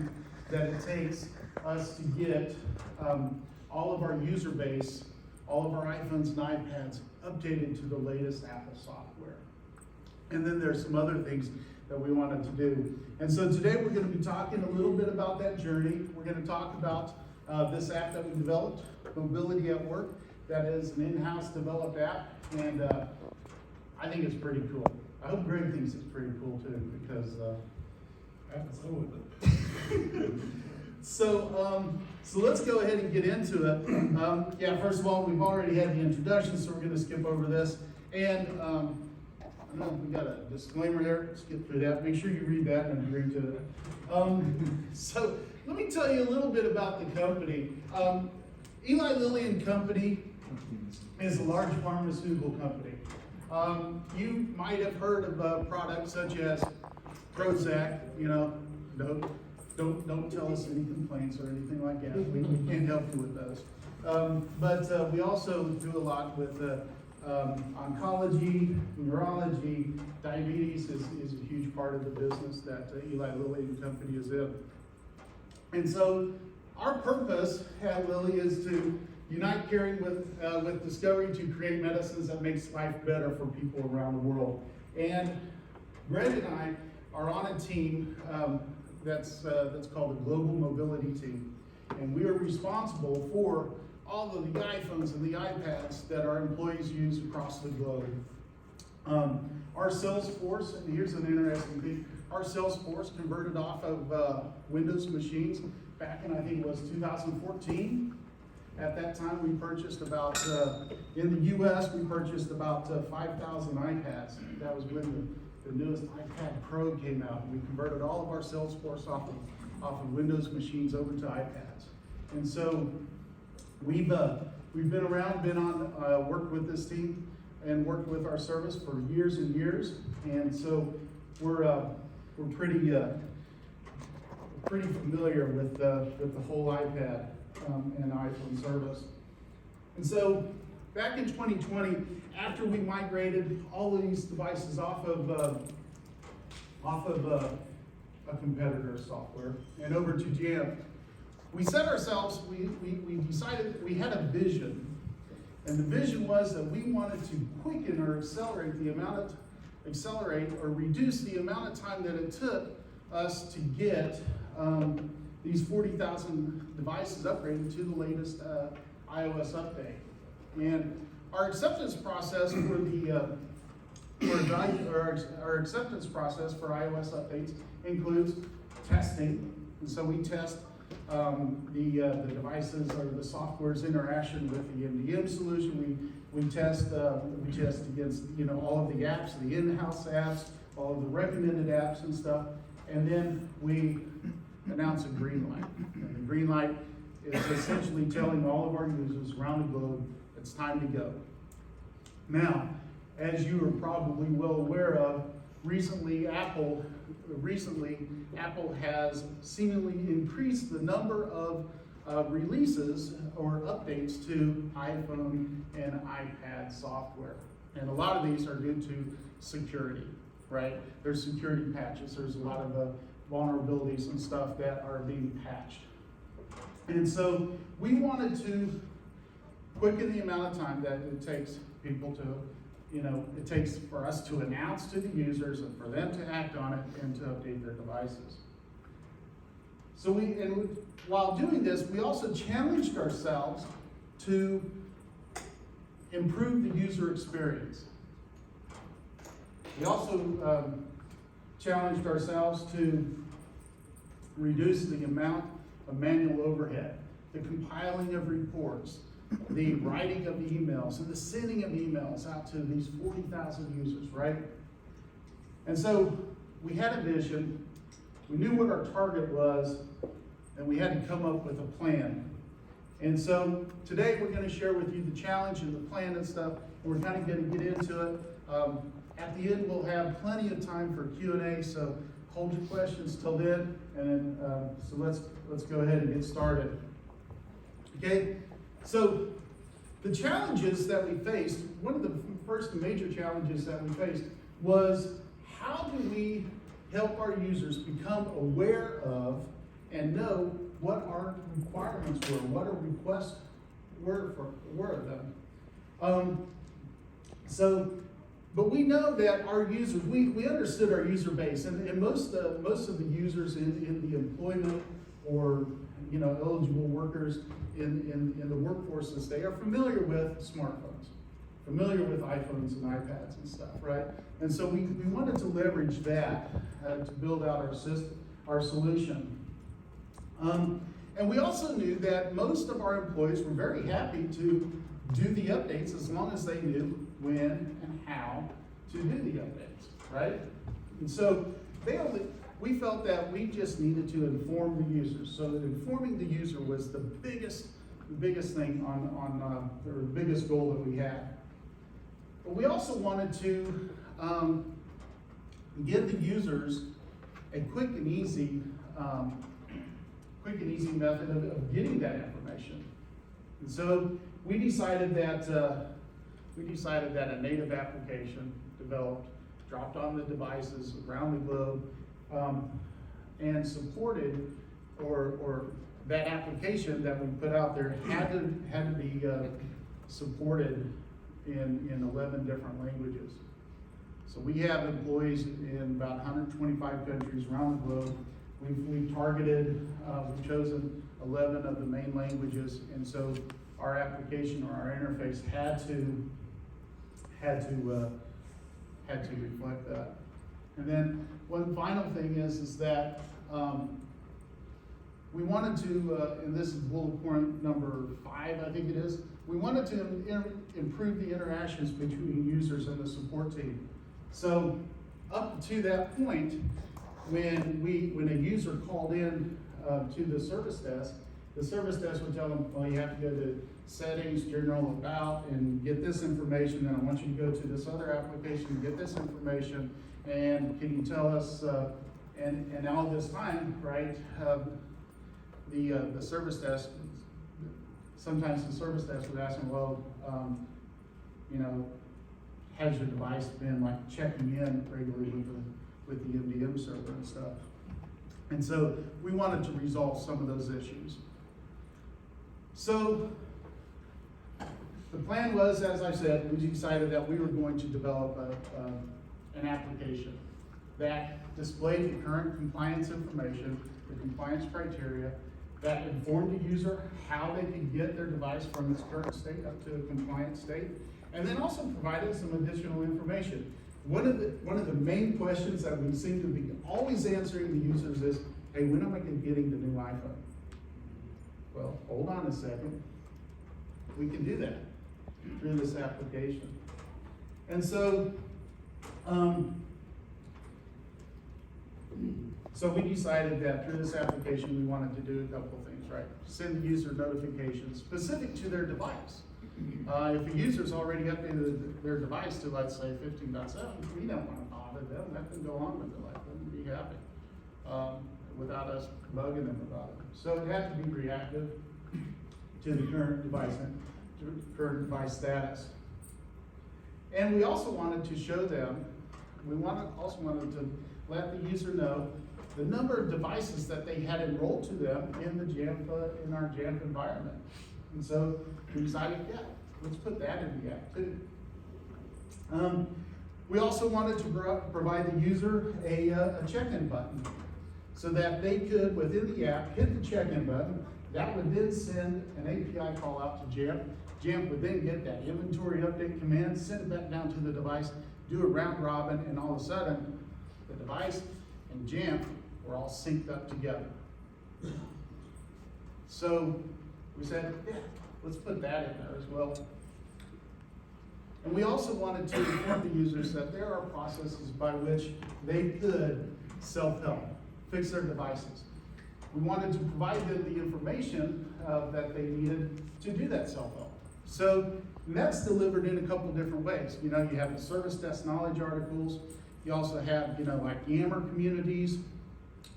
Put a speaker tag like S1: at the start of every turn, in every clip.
S1: time that it takes us to get all of our user base, all of our iPhones and iPads updated to the latest Apple software. And then there's some other things that we wanted to do. And so today we're going to be talking a little bit about that journey. We're going to talk about this app that we developed, Mobility at Work. That is an in-house developed app, and I think it's pretty cool. I hope Greg thinks it's pretty cool too, because
S2: I have to say with it.
S1: So let's go ahead and get into it. Yeah, first of all, we've already had the introduction, so we're going to skip over this. And I know we got a disclaimer there. Skip through that. Make sure you read that and agree to it. So let me tell you a little bit about the company. Eli Lilly and Company is a large pharmaceutical company. You might have heard of products such as Prozac. You know, don't tell us any complaints or anything like that. We can't help you with those. But we also do a lot with oncology, neurology. Diabetes is a huge part of the business that Eli Lilly and Company is in. And so our purpose at Lilly is to unite caring with discovery to create medicines that makes life better for people around the world. And Brad and I are on a team that's called the Global Mobility Team. And we are responsible for all of the iPhones and the iPads that our employees use across the globe. Our sales force, and here's an interesting thing, our sales force converted off of Windows machines back in, I think it was 2014. At that time, we purchased about, in the US, we purchased about 5,000 iPads. That was when the newest iPad Pro came out. We converted all of our sales force off of Windows machines over to iPads. And so we've been around, been on, worked with this team and worked with our service for years and years. And so we're pretty familiar with the whole iPad and iPhone service. And so back in 2020, after we migrated all of these devices off of a competitor's software and over to Jamf, we set ourselves, we decided that we had a vision. And the vision was that we wanted to quicken or reduce the amount of time that it took us to get these 40,000 devices upgraded to the latest iOS update. And our acceptance process our acceptance process for iOS updates includes testing. And so we test the devices or the software's interaction with the MDM solution. We test against all of the apps, the in-house apps, all of the recommended apps and stuff, and then we announce a green light. And the green light is essentially telling all of our users around the globe it's time to go. Now, as you are probably well aware of, recently Apple has seemingly increased the number of releases or updates to iPhone and iPad software. And a lot of these are due to security, right? There's security patches. There's a lot of vulnerabilities and stuff that are being patched. And so we wanted to quicken the amount of time that it takes people to, it takes for us to announce to the users and for them to act on it and to update their devices. So while doing this, we also challenged ourselves to improve the user experience. We also challenged ourselves to reduce the amount of manual overhead, the compiling of reports, the writing of emails, and the sending of emails out to these 40,000 users, right? And so we had a vision, we knew what our target was, and we had to come up with a plan. And so today we're going to share with you the challenge and the plan and stuff, and we're kind of going to get into it. At the end, we'll have plenty of time for Q&A, so hold your questions till then, and so let's go ahead and get started. Okay, so the challenges that we faced, one of the first major challenges that we faced was how do we help our users become aware of and know what our requirements were, what our requests were of them. But we know that our users, we understood our user base, and most of the users in the employment or eligible workers in the workforces, they are familiar with smartphones, familiar with iPhones and iPads and stuff, right? And so we wanted to leverage that to build out our solution. And we also knew that most of our employees were very happy to do the updates as long as they knew when and how to do the updates, right? And so we felt that we just needed to inform the users. So that informing the user was the biggest thing or the biggest goal that we had. But we also wanted to give the users a quick and easy method of getting that information. And so we decided that a native application developed, dropped on the devices around the globe, and supported, or that application that we put out there had to be supported in 11 different languages. So we have employees in about 125 countries around the globe. We've targeted, we've chosen 11 of the main languages, and so our application or our interface had to reflect that. And then one final thing is that we wanted to, and this is bullet point number 5, I think it is, we wanted to improve the interactions between users and the support team. So up to that point, when a user called in to the service desk would tell them, well, you have to go to settings, general, about, and get this information, and I want you to go to this other application and get this information, and can you tell us, and all this time, right, the service desk, sometimes the service desk would ask them, well, has your device been like checking in regularly with the MDM server and stuff? And so we wanted to resolve some of those issues. So the plan was, as I said, we decided that we were going to develop an application that displayed the current compliance information, the compliance criteria, that informed the user how they could get their device from its current state up to a compliant state, and then also provided some additional information. One of the main questions that we seem to be always answering the users is, hey, when am I getting the new iPhone? Well, hold on a second. We can do that through this application. And so, we decided that through this application we wanted to do a couple of things, right? Send the user notifications specific to their device. If a user's already updated their device to, let's say, 15.7, we don't want to bother them. Let them go on with their life. Let them be happy without us bugging them about it. So it had to be reactive to the current device status. And we also wanted to show them, also wanted to let the user know the number of devices that they had enrolled to them in in our Jamf environment. And so we decided, yeah, let's put that in the app too. We also wanted to provide the user a check-in button so that they could, within the app, hit the check-in button. That would then send an API call out to Jamf. Jamf would then get that inventory update command, send it back down to the device, do a round robin, and all of a sudden, the device and Jamf were all synced up together. So we said, yeah, let's put that in there as well. And we also wanted to inform the users that there are processes by which they could self-help, fix their devices. We wanted to provide them the information that they needed to do that self-help. So that's delivered in a couple different ways. You have the service desk knowledge articles. You also have, like Yammer communities,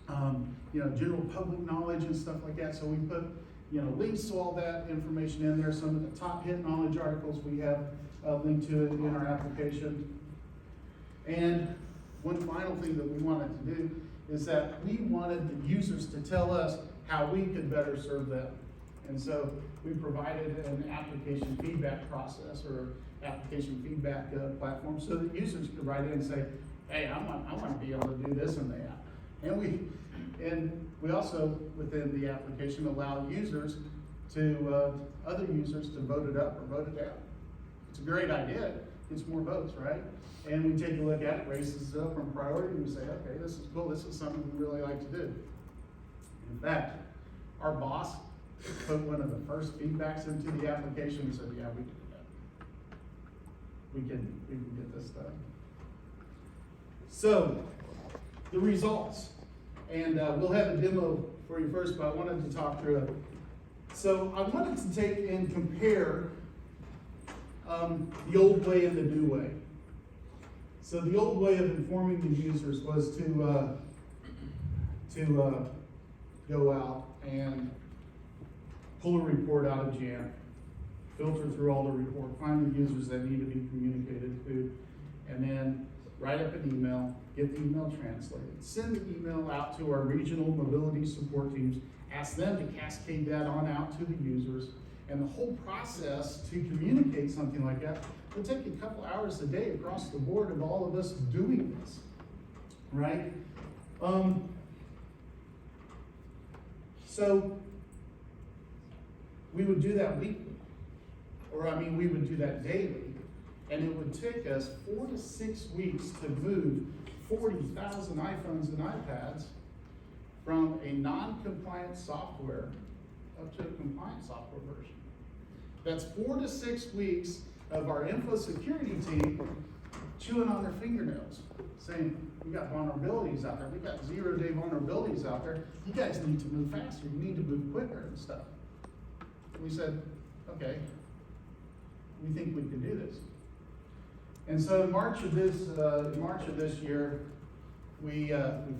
S1: general public knowledge and stuff like that. So we put, links to all that information in there. Some of the top hit knowledge articles we have linked to it in our application. And one final thing that we wanted to do is that we wanted the users to tell us how we could better serve them. And so we provided an application feedback process or application feedback platform so that users could write in and say, hey, I want to be able to do this in the app. And we also, within the application, allow users to, other users to vote it up or vote it down. It's a great idea, gets more votes, right? And we take a look at it, raises it up from priority, and we say, okay, this is cool, this is something we really like to do. In fact, our boss put one of the first feedbacks into the application and said, yeah, we can do that. We can get this done. So, the results. And we'll have a demo for you first, but I wanted to talk through it. So I wanted to take and compare the old way and the new way. So the old way of informing the users was to go out and pull a report out of JNUC, filter through all the report, find the users that need to be communicated to, and then write up an email, get the email translated, send the email out to our regional mobility support teams, ask them to cascade that on out to the users, and the whole process to communicate something like that will take a couple hours a day across the board of all of us doing this, right? So we would do that weekly, we would do that daily, and it would take us 4 to 6 weeks to move 40,000 iPhones and iPads from a non-compliant software up to a compliant software version. That's 4 to 6 weeks of our info security team chewing on their fingernails, saying, we got vulnerabilities out there, we got 0-day vulnerabilities out there, you guys need to move faster, you need to move quicker and stuff. We said, okay, we think we can do this. And so in March of this year, we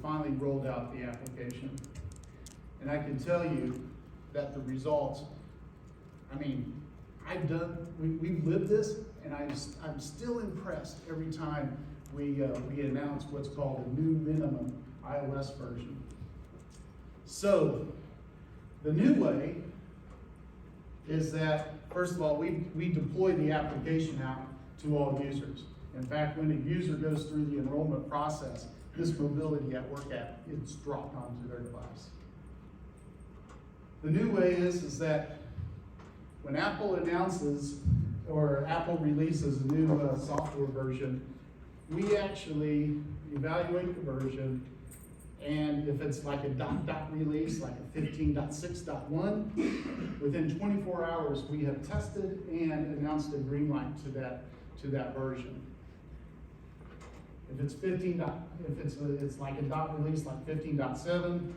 S1: finally rolled out the application. And I can tell you that the results, we've lived this, and I'm still impressed every time we announce what's called a new minimum iOS version. So the new way is that, first of all, we deploy the application out to all users. In fact, when a user goes through the enrollment process, this Mobility at Work app is dropped onto their device. The new way is that when Apple announces or Apple releases a new software version, we actually evaluate the version, and if it's like a dot release, like a 15.6.1, within 24 hours we have tested and announced a green light to that version. If it's it's like a dot release like 15.7,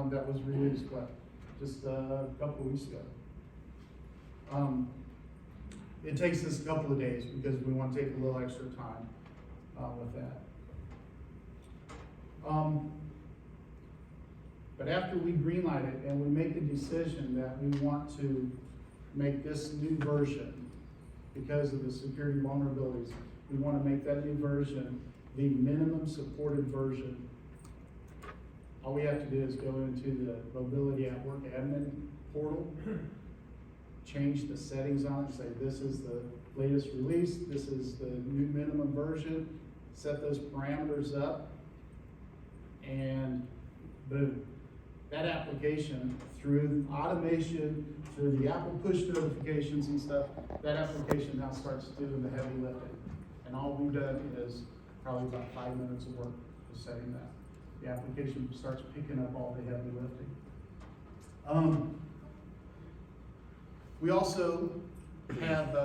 S1: that was released just a couple of weeks ago. It takes us a couple of days because we want to take a little extra time with that. But after we greenlight it and we make a decision that we want to make this new version, because of the security vulnerabilities, we want to make that new version the minimum supported version. All we have to do is go into the Mobility at Work admin portal, change the settings on it, say this is the latest release, this is the new minimum version, set those parameters up, and boom. That application, through automation, through the Apple push notifications and stuff, that application now starts doing the heavy lifting. And all we've done is probably about 5 minutes of work just setting that. The application starts picking up all the heavy lifting. We also have,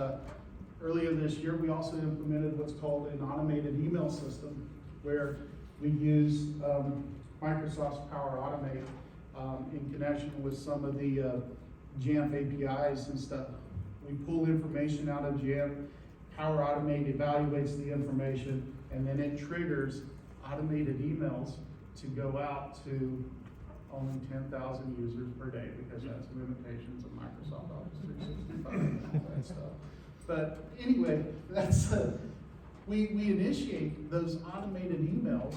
S1: earlier this year, we also implemented what's called an automated email system, where we use Microsoft's Power Automate in connection with some of the Jamf APIs and stuff. We pull information out of Jamf, Power Automate evaluates the information, and then it triggers automated emails to go out to only 10,000 users per day, because that's the limitations of Microsoft Office 365 and all that stuff. But anyway, that's we initiate those automated emails,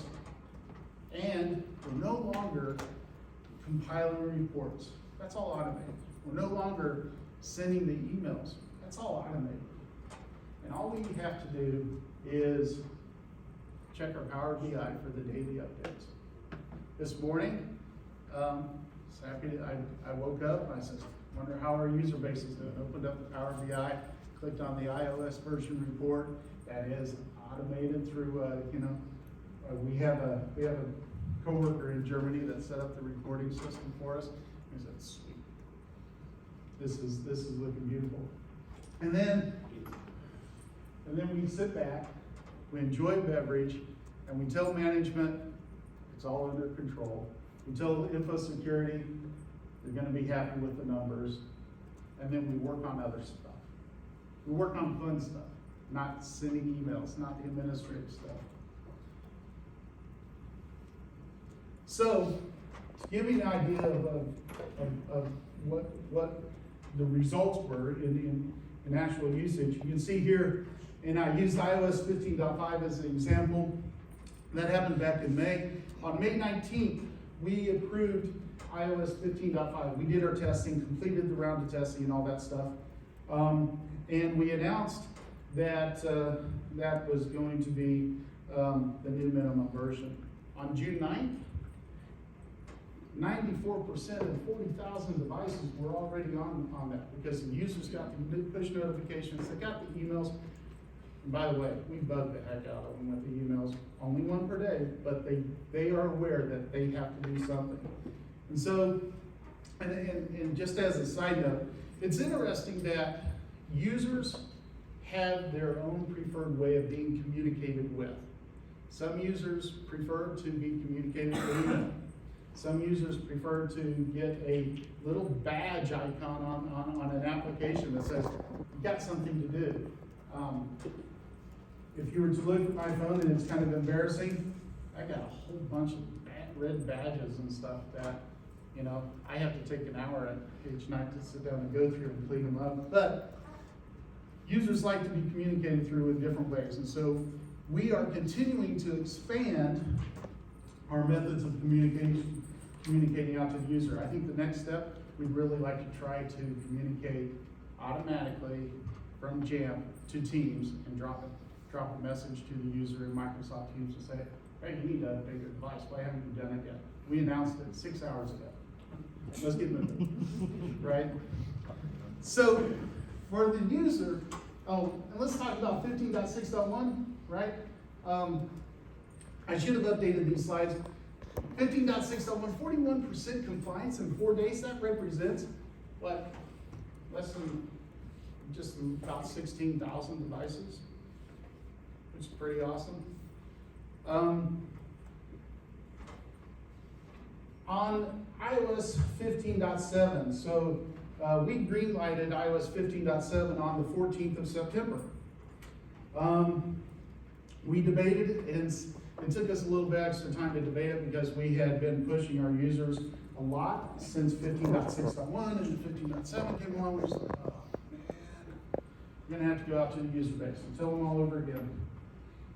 S1: And we're no longer compiling reports. That's all automated. We're no longer sending the emails. That's all automated. And all we have to do is check our Power BI for the daily updates. This morning, I woke up and I said, wonder how our user base is doing. Opened up the Power BI, clicked on the iOS version report. That is automated through, we have a coworker in Germany that set up the reporting system for us. He said, sweet. This is looking beautiful. And then we sit back, we enjoy a beverage, and we tell management it's all under control. We tell info security they're going to be happy with the numbers, and then we work on other stuff. We work on fun stuff, not sending emails, not the administrative stuff. So, to give you an idea of what the results were in actual usage, you can see here, and I used iOS 15.5 as an example. That happened back in May. On May 19th, we approved iOS 15.5. We did our testing, completed the round of testing and all that stuff. And we announced that that was going to be the new minimum version. On June 9th, 94% of 40,000 devices were already on that because the users got the push notifications, they got the emails. And by the way, we bugged the heck out of them with the emails, only one per day, but they are aware that they have to do something. And so, and just as a side note, it's interesting that users have their own preferred way of being communicated with. Some users prefer to be communicated with email. Some users prefer to get a little badge icon on an application that says, you've got something to do. If you were to look at my phone, and it's kind of embarrassing, I got a whole bunch of red badges and stuff that, I have to take an hour each night to sit down and go through and clean them up. But users like to be communicated through in different ways. And so we are continuing to expand our methods of communicating out to the user. I think the next step, we'd really like to try to communicate automatically from Jamf to Teams and drop a message to the user in Microsoft Teams to say, hey, you need to update your device. Why haven't you done it yet? We announced it 6 hours ago. Let's get moving, right? So for the user, and let's talk about 15.6.1, right? I should have updated these slides. 15.6.1, 41% compliance in 4 days. That represents what? Less than just about 16,000 devices, which is pretty awesome. On iOS 15.7, so we greenlighted iOS 15.7 on the 14th of September. We debated it, and it took us a little bit extra time to debate it because we had been pushing our users a lot since 15.6.1 and 15.7 came along. We're just like, oh man, we're gonna have to go out to the user base and tell them all over again.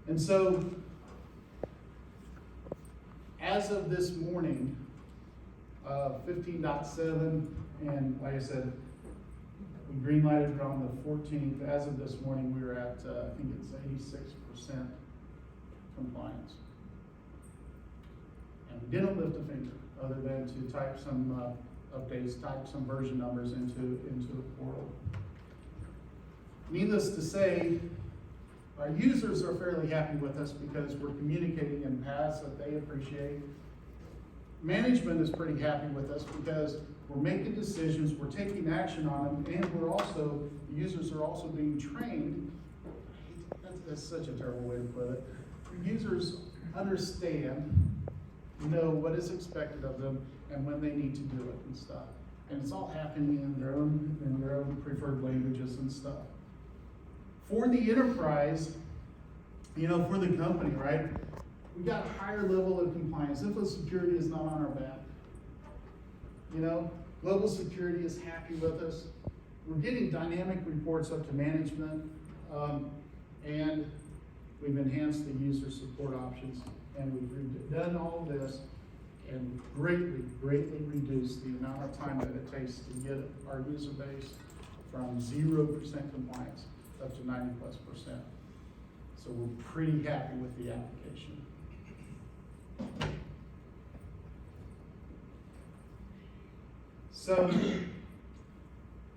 S1: And so, as of this morning, 15.7, and like I said, we greenlighted it on the 14th. As of this morning, we were at, I think it's 86% compliance. And we didn't lift a finger other than to type some updates, type some version numbers into the portal. Needless to say, our users are fairly happy with us because we're communicating in paths that they appreciate. Management is pretty happy with us because we're making decisions, we're taking action on them, and the users are also being trained. That's such a terrible way to put it. Users understand, what is expected of them and when they need to do it and stuff. And it's all happening in their own preferred languages and stuff. For the enterprise, for the company, right? We got a higher level of compliance. Info security is not on our back. Global security is happy with us. We're getting dynamic reports up to management, and we've enhanced the user support options. And we've done all of this and greatly reduced the amount of time that it takes to get our user base from 0% compliance up to 90+%. So we're pretty happy with the application. So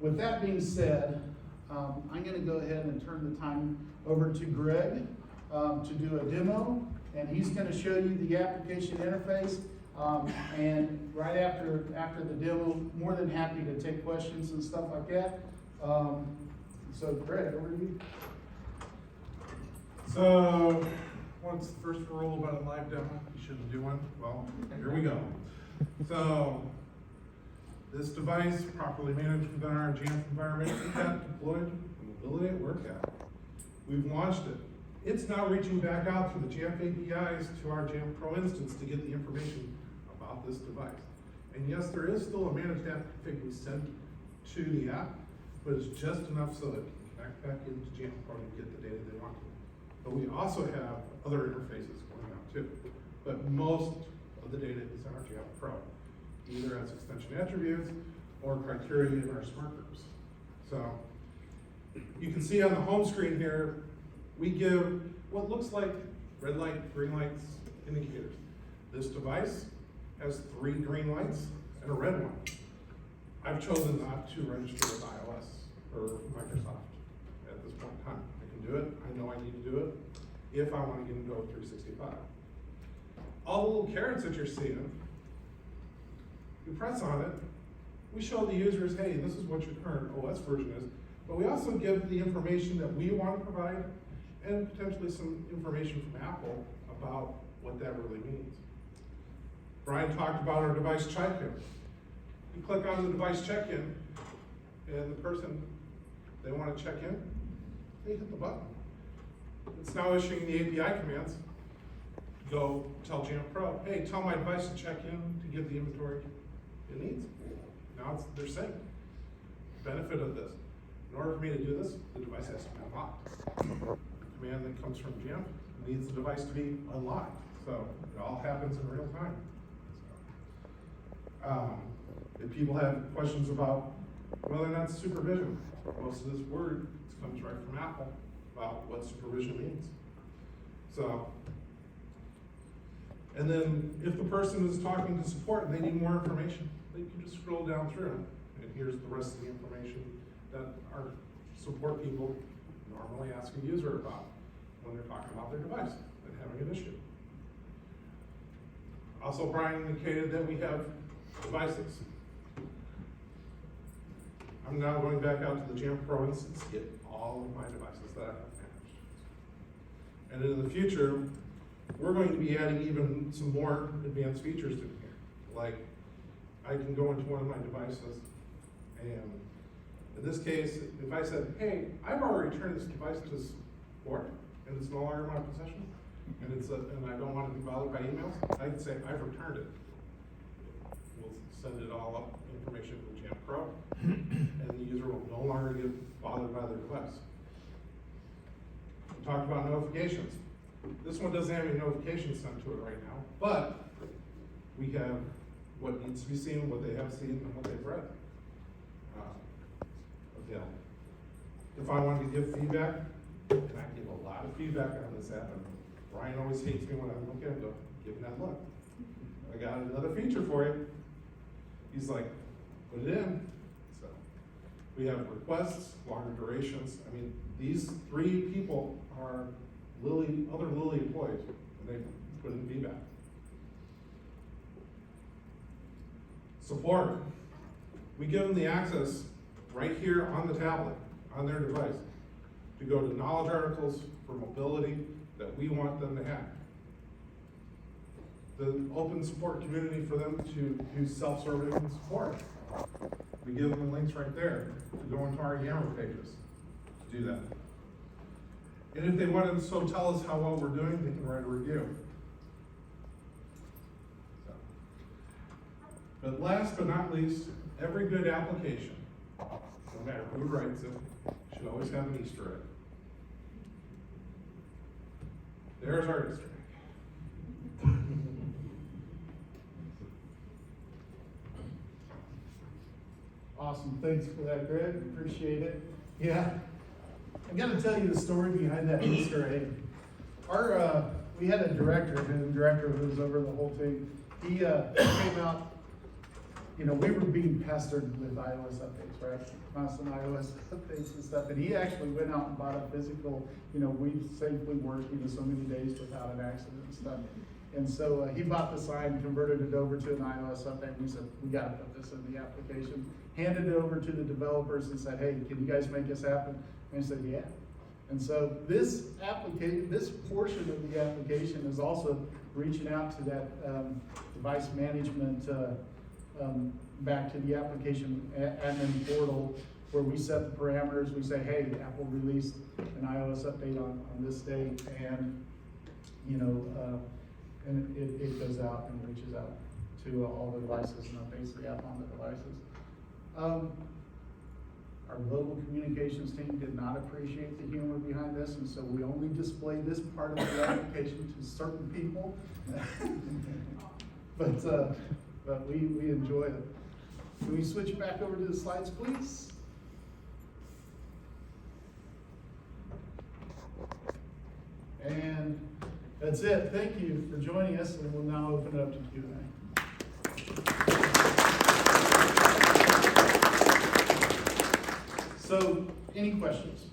S1: with that being said, I'm gonna go ahead and turn the time over to Greg to do a demo, and he's gonna show you the application interface. And right after the demo, more than happy to take questions and stuff like that. So Greg, over to you.
S2: So, what's the first rule about a live demo? You shouldn't do one. Well, here we go. So, this device properly managed within our Jamf environment, we got deployed mobility at work app. We've launched it. It's now reaching back out through the Jamf APIs to our Jamf Pro instance to get the information about this device. And yes, there is still a managed app config we sent to the app, but it's just enough so that it can connect back into Jamf Pro and get the data they want to. But we also have other interfaces going out too. But most of the data is in our Jamf Pro, either as extension attributes or criteria in our smart groups. So you can see on the home screen here, we give what looks like red light, green lights indicators. This device has 3 green lights and a red one. I've chosen not to register with iOS or Microsoft at this point in time. I can do it, I know I need to do it, if I want to get into 365. All the little carrots that you're seeing, you press on it, we show the users, hey, this is what your current OS version is, but we also give the information that we want to provide and potentially some information from Apple about what that really means. Bryan talked about our device check-in. You click on the device check-in, and the person, they want to check in, they hit the button. It's now issuing the API commands. Go tell Jamf Pro, hey, tell my device to check in to get the inventory it needs. Now they're synced. Benefit of this, in order for me to do this, the device has to be unlocked. The command that comes from Jamf needs the device to be unlocked. So it all happens in real time. If people have questions about whether or not supervision, most of this word comes right from Apple about what supervision means. So, and then if the person is talking to support and they need more information, they can just scroll down through it. And here's the rest of the information that our support people normally ask a user about when they're talking about their device and having an issue. Also, Bryan indicated that we have devices. I'm now going back out to the Jamf Pro instance to get all of my devices that I have managed. And in the future, we're going to be adding even some more advanced features in here. Like, I can go into one of my devices, and in this case, if I said, hey, I've already returned this device to support, and it's no longer in my possession, and and I don't want to be bothered by emails, I can say, I've returned it. We'll send it all up, information from Jamf Pro, and the user will no longer get bothered by their device. We talked about notifications. This one doesn't have any notifications sent to it right now, but we have what needs to be seen, what they have seen, and what they've read. Available. If I wanted to give feedback, and I give a lot of feedback on this app, and Bryan always hates me when I look at it, give that look. I got another feature for you. He's like, put it in. So we have requests, longer durations. I mean, these 3 people are other Lily employees, and they put in feedback. Support. We give them the access right here on the tablet, on their device, to go to knowledge articles for mobility that we want them to have. The open support community for them to use self-serving support. We give them the links right there to go into our Yammer pages to do that. And if they want to so tell us how well we're doing, they can write a review. So. But last but not least, every good application, no matter who writes it, should always have an Easter egg. There's our Easter egg.
S1: Awesome, thanks for that, Greg, appreciate it. Yeah, I gotta tell you the story behind that Easter egg. We had a director, and the director who was over the whole thing, he came out, we were being pestered with iOS updates, right? Constant iOS updates and stuff, and he actually went out and bought a physical, we safely worked, so many days without an accident and stuff. And so he bought the sign, converted it over to an iOS update, and we said, we gotta put this in the application. Handed it over to the developers and said, hey, can you guys make this happen? And they said, yeah. And so this portion of the application is also reaching out to that device management, back to the application admin portal, where we set the parameters. We say, hey, Apple released an iOS update on this date, and and it goes out and reaches out to all the devices and updates the app on the devices. Our global communications team did not appreciate the humor behind this, and so we only display this part of the application to certain people. But we enjoy it. Can we switch back over to the slides, please? And that's it. Thank you for joining us, and we'll now open it up to Q&A. So, any questions?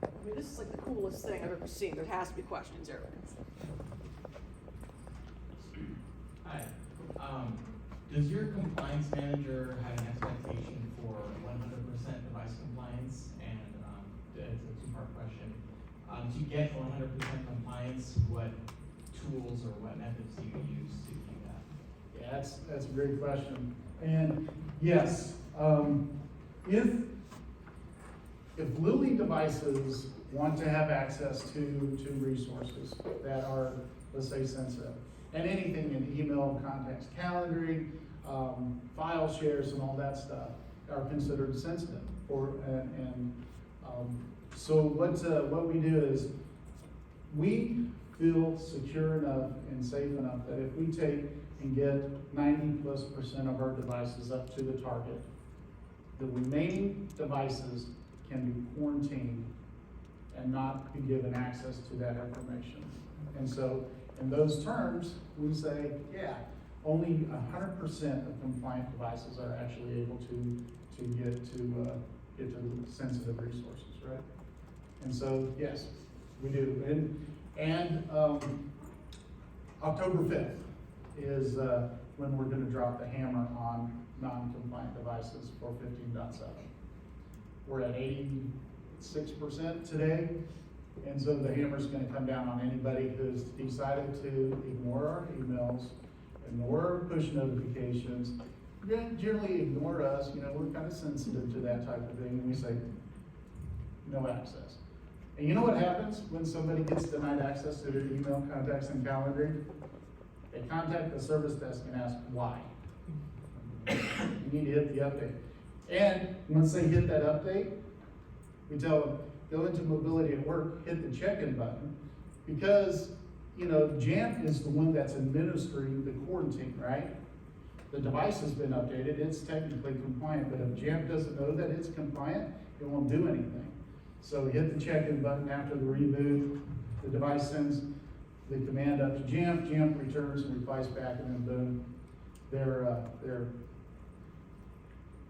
S3: I mean, this is like the coolest thing I've ever seen. There has to be questions, Eric.
S4: Hi. Does your compliance manager have an expectation for 100% device compliance? And it's a two-part question. To get 100% compliance, what tools or what methods do you use to do that?
S1: Yeah, that's a great question. And yes, if Lilly devices want to have access to resources that are, let's say, sensitive, and anything in email, contacts, calendaring, file shares, and all that stuff are considered sensitive. So what we do is we feel secure enough and safe enough that if we take and get 90+% of our devices up to the target, the remaining devices can be quarantined and not be given access to that information. And so in those terms, we say, yeah, only 100% of compliant devices are actually able to get to sensitive resources, right? And so, yes, we do. And October 5th is when we're going to drop the hammer on non-compliant devices for 15.7. We're at 86% today, and so the hammer's going to come down on anybody who's decided to ignore our emails, ignore our push notifications, generally ignore us. We're kind of sensitive to that type of thing, and we say, no access. And you know what happens when somebody gets denied access to their email, contacts, and calendaring? They contact the service desk and ask why. You need to hit the update. And once they hit that update, we tell them, go into mobility at work, hit the check-in button, because, Jamf is the one that's administering the quarantine, right? The device has been updated, it's technically compliant, but if Jamf doesn't know that it's compliant, it won't do anything. So we hit the check-in button after the reboot, the device sends the command up to Jamf, Jamf returns and replies back, and then boom,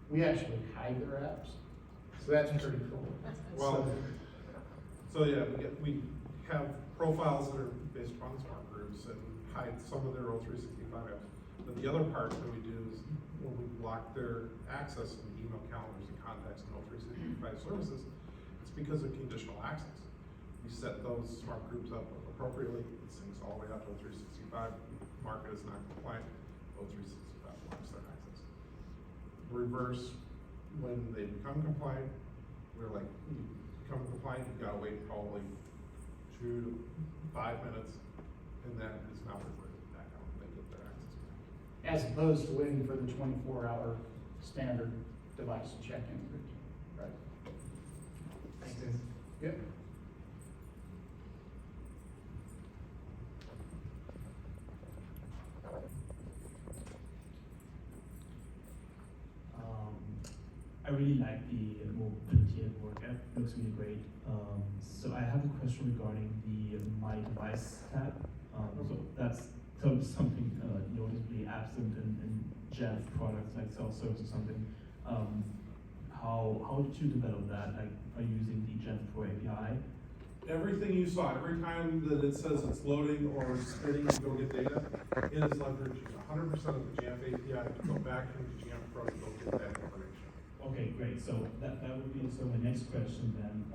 S1: we actually hide their apps. So that's pretty cool.
S2: Well, so yeah, we have profiles that are based upon the smart groups and hide some of their O365 apps. But the other part that we do is when we block their access to email, calendars, and contacts and O365 services, it's because of conditional access. We set those smart groups up appropriately, it syncs all the way out to O365, mark it as not compliant, O365 blocks their access. Reverse, when they become compliant, we're like, become compliant, you've got to wait probably 2 to 5 minutes, and that is not reverted back out when they get their access back.
S1: As opposed to waiting for the 24-hour standard device check-in routine, right?
S4: Thanks.
S1: Yep.
S5: I really like the mobility at work app. It looks really great. So I have a question regarding the My Device tab. So that's something noticeably absent in Jeff products like self-service or something. How did you develop that? Like, are you using the Jeff Pro API?
S2: Everything you saw, every time that it says it's loading or spinning to go get data, it is leveraging 100% of the Jamf API to go back into Jamf Pro to go get that information.
S5: Okay, great. So that would be my next question then.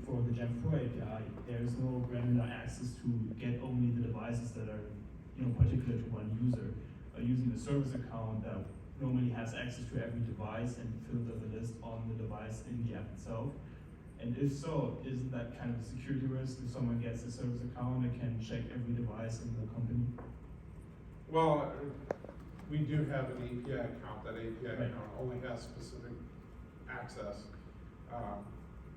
S5: For the Jamf Pro API, there's no granular access to get only the devices that are particular to one user. Using the service account that normally has access to every device and filter the list on the device in the app itself. And if so, isn't that kind of a security risk if someone gets a service account and can check every device in the company?
S2: Well, we do have an API account. That API
S5: Right.
S2: account only has specific access.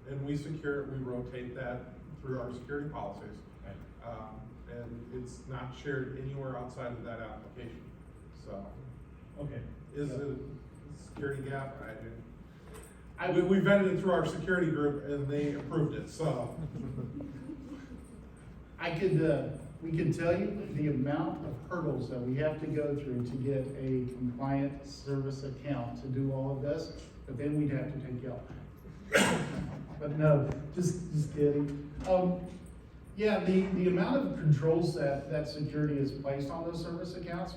S2: And we secure it, we rotate that through our security policies.
S5: Right.
S2: And it's not shared anywhere outside of that application. So,
S5: Okay.
S2: is it a security gap? We vetted it through our security group and they approved it, so.
S1: We can tell you the amount of hurdles that we have to go through to get a compliant service account to do all of this, but then we'd have to take you out. But no, just kidding. Yeah, the amount of controls that security has placed on those service accounts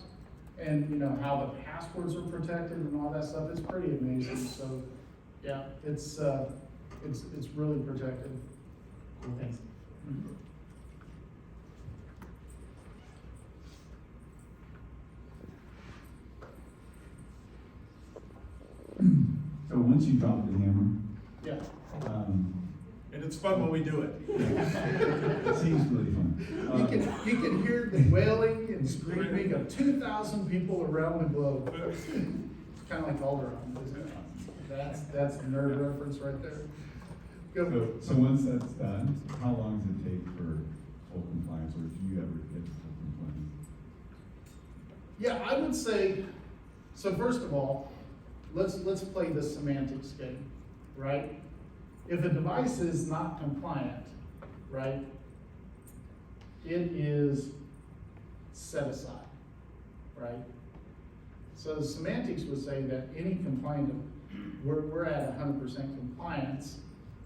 S1: and how the passwords are protected and all that stuff, it's pretty amazing. So yeah, it's really protected.
S5: Cool, thanks.
S6: So once you drop the hammer,
S1: Yeah.
S2: And it's fun when we do it.
S6: it seems really fun.
S1: You can hear the wailing and screaming of 2,000 people around the globe. It's kind of like Alderaan, isn't it? That's a nerd reference right there. Go.
S6: So once that's done, how long does it take for full compliance, or do you ever get to full compliance?
S1: Yeah, I would say, so first of all, let's play the semantics game, right? If a device is not compliant, right, it is set aside, right? So semantics would say that any compliant, we're at 100% compliance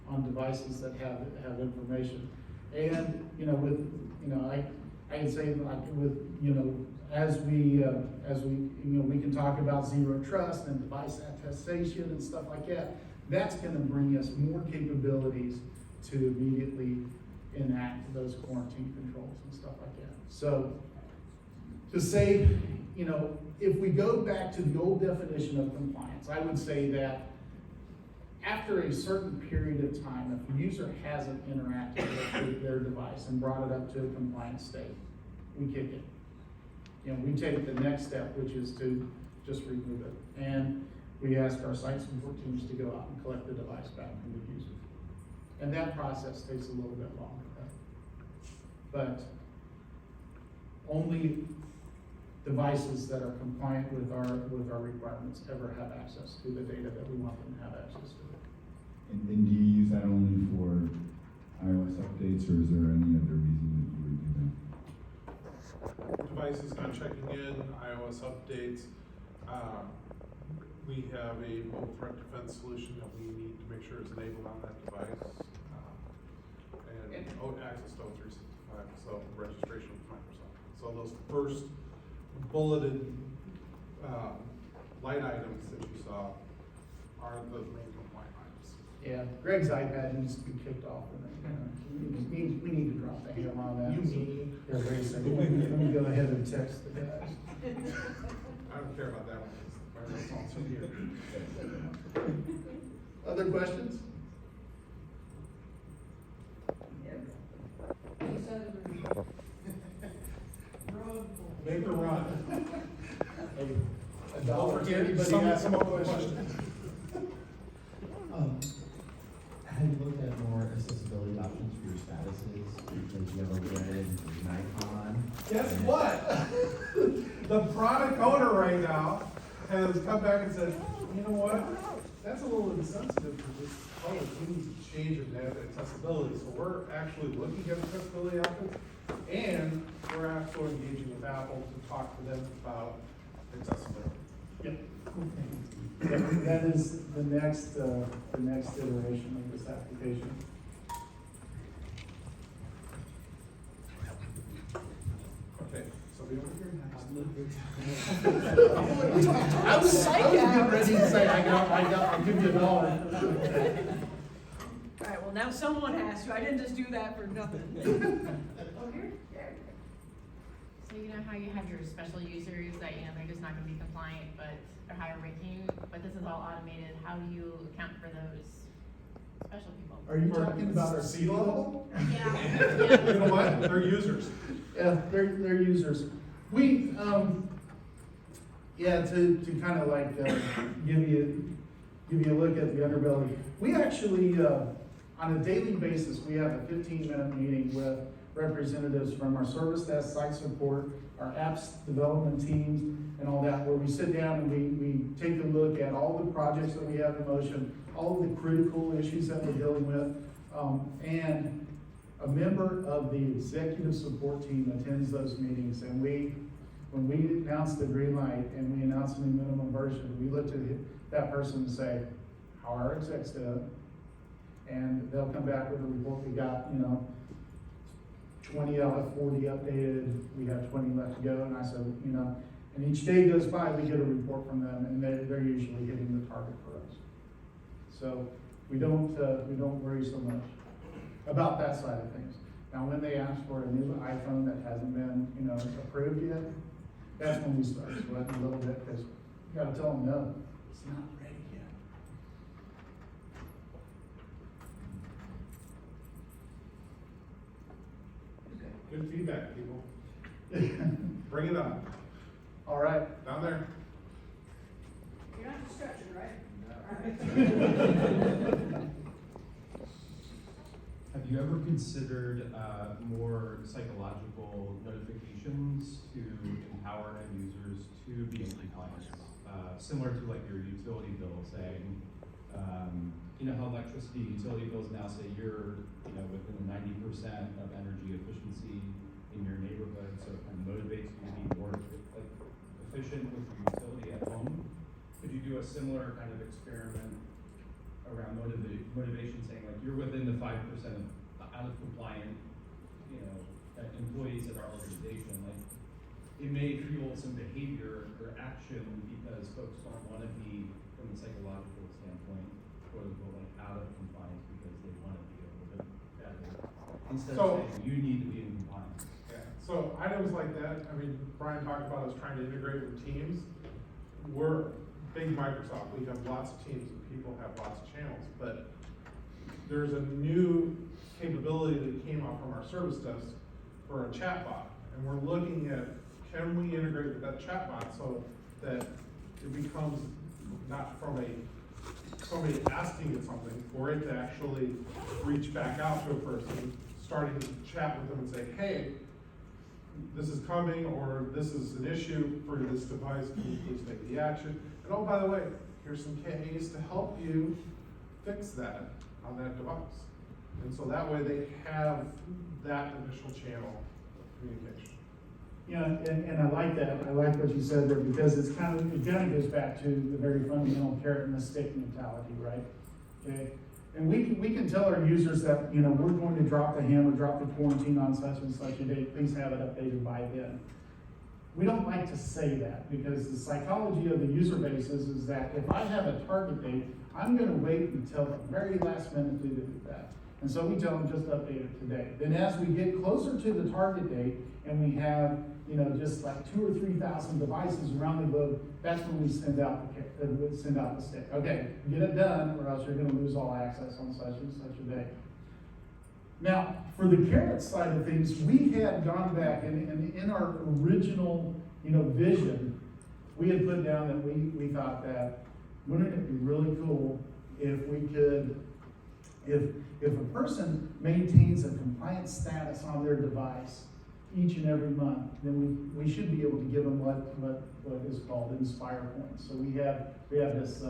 S1: on devices that have information. And, I can say like with, as we we can talk about zero trust and device attestation and stuff like that. That's gonna bring us more capabilities to immediately enact those quarantine controls and stuff like that. So to say, if we go back to the old definition of compliance, I would say that after a certain period of time, if a user hasn't interacted with their device and brought it up to a compliant state, we kick it. We take the next step, which is to just remove it. And we ask our site support teams to go out and collect the device back from the user. And that process takes a little bit longer. But only devices that are compliant with our requirements ever have access to the data that we want them to have access to.
S6: And do you use that only for iOS updates, or is there any other reason that you would do that?
S2: Devices not checking in, iOS updates. We have a mobile threat defense solution that we need to make sure is enabled on that device. And access to O365, so registration with Microsoft. So those first bulleted light items that you saw are the main compliant items.
S1: Yeah, Greg's iPad needs to be kicked off. We need to drop the hammer on that.
S2: You mean?
S1: Yeah, wait a second. Let me go ahead and text the guys.
S2: I don't care about that one. It's also here.
S1: Other questions?
S2: Make her run.
S1: A dollar to anybody
S2: Some
S1: ask
S2: other
S1: a question.
S2: questions.
S7: Have you looked at more accessibility options for your statuses? Because you have a red, an icon.
S2: Guess what? The product owner right now has come back and said, you know what? that's a little insensitive to just, oh, we need to change it to have accessibility. So we're actually looking at accessibility options, and we're also engaging with Apple to talk to them about accessibility.
S1: Yep. That is the next iteration of this application.
S2: Okay, so we over here next.
S1: I was getting ready to say, I'll give you a dollar.
S3: All right, well, now someone has to. I didn't just do that for nothing. Oh, here? There.
S8: So you know how you have your special users that, you know, they're just not gonna be compliant, but they're higher ranking, but this is all automated, how do you account for those special people?
S1: Are you talking about our
S2: sea level?
S8: Yeah,
S2: You know what? They're users.
S1: Yeah, they're users. We, yeah, to kind of like, give you a look at the underbelly. We actually, on a daily basis, we have a 15-minute meeting with representatives from our service desk, site support, our apps development teams, and all that, where we sit down and we take a look at all the projects that we have in motion, all of the critical issues that we're dealing with, and a member of the executive support team attends those meetings, and when we announce the green light and we announce a new minimum version, we look to that person and say, how are our execs doing? And they'll come back with a report. We got, 20 out of 40 updated, we have 20 left to go, and I said, and each day goes by, we get a report from them, and they're usually hitting the target for us. So we don't worry so much about that side of things. Now, when they ask for a new iPhone that hasn't been, approved yet, that's when we start sweating a little bit, because you gotta tell them, no, it's not ready yet.
S2: Good feedback, people. Bring it on.
S1: All right.
S2: Down there.
S3: You're not just stretching, right?
S9: Have you ever considered more psychological notifications to empower end users to be in compliance? Similar to like your utility bill saying, you know how electricity utility bills now say you're within the 90% of energy efficiency in your neighborhood, so it kind of motivates you to be more efficient with your utility at home. Could you do a similar kind of experiment around motivation, saying like you're within the 5% of out of compliant, employees at our organization? Like it may fuel some behavior or action because folks don't want to be, from a psychological standpoint, quote unquote, like out of compliance because they want to be a little bit better. Instead of saying you need to be in compliance.
S2: Yeah. So items like that, Bryan talked about us trying to integrate with teams. We're big Microsoft. We have lots of teams and people have lots of channels, but there's a new capability that came out from our service desk for a chatbot, and we're looking at, can we integrate with that chatbot so that it becomes not from somebody asking it something, for it to actually reach back out to a person, starting to chat with them and say, hey, this is coming, or this is an issue for this device, can you please take the action? And oh, by the way, here's some KAs to help you fix that on that device. And so that way they have that initial channel of communication.
S1: Yeah, and I like that. I like what you said there, because it kind of goes back to the very fundamental carrot and the stick mentality, right? Okay, and we can tell our users that we're going to drop the hammer, drop the quarantine on such and such a date. Please have it updated by then. We don't like to say that, because the psychology of the user base is that if I have a target date, I'm going to wait until the very last minute to do that. And so we tell them just update it today. Then as we get closer to the target date and we have, just like 2,000 or 3,000 devices around the globe, that's when we send out the stick. Okay, get it done, or else you're going to lose all access on such and such a day. Now, for the carrot side of things, we had gone back and in our original, vision, we had put down that we thought that wouldn't it be really cool if we could, if a person maintains a compliance status on their device each and every month, then we should be able to give them what is called Inspire points. So we have this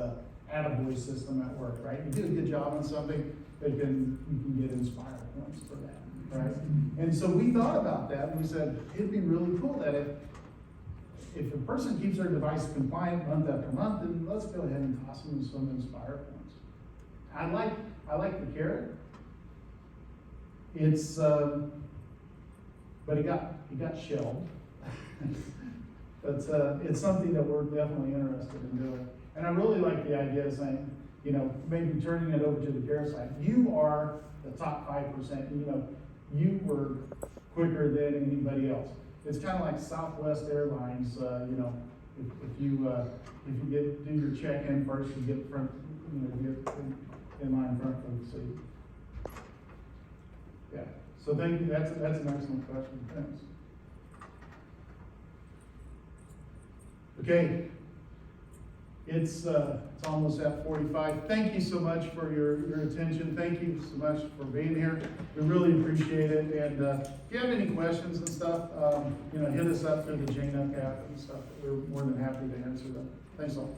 S1: attaboy system at work, right? You do a good job on something, you can get Inspire points for that, right? And so we thought about that, and we said, it'd be really cool that if a person keeps their device compliant month after month, then let's go ahead and toss them some Inspire points. I like the carrot. It's, but it got shelved. But it's something that we're definitely interested in doing. And I really like the idea of saying, you know, maybe turning it over to the care side. You are the top 5%, you know, you were quicker than anybody else. It's kind of like Southwest Airlines, you know, if you do your check-in first, you get front, you know, get in line front for the seat. Yeah, so thank you, that's an excellent question, thanks. Okay, it's almost at 45. Thank you so much for your attention. Thank you so much for being here. We really appreciate it. And if you have any questions and stuff, you know, hit us up through the JNUC app and stuff. We're more than happy to answer them. Thanks all.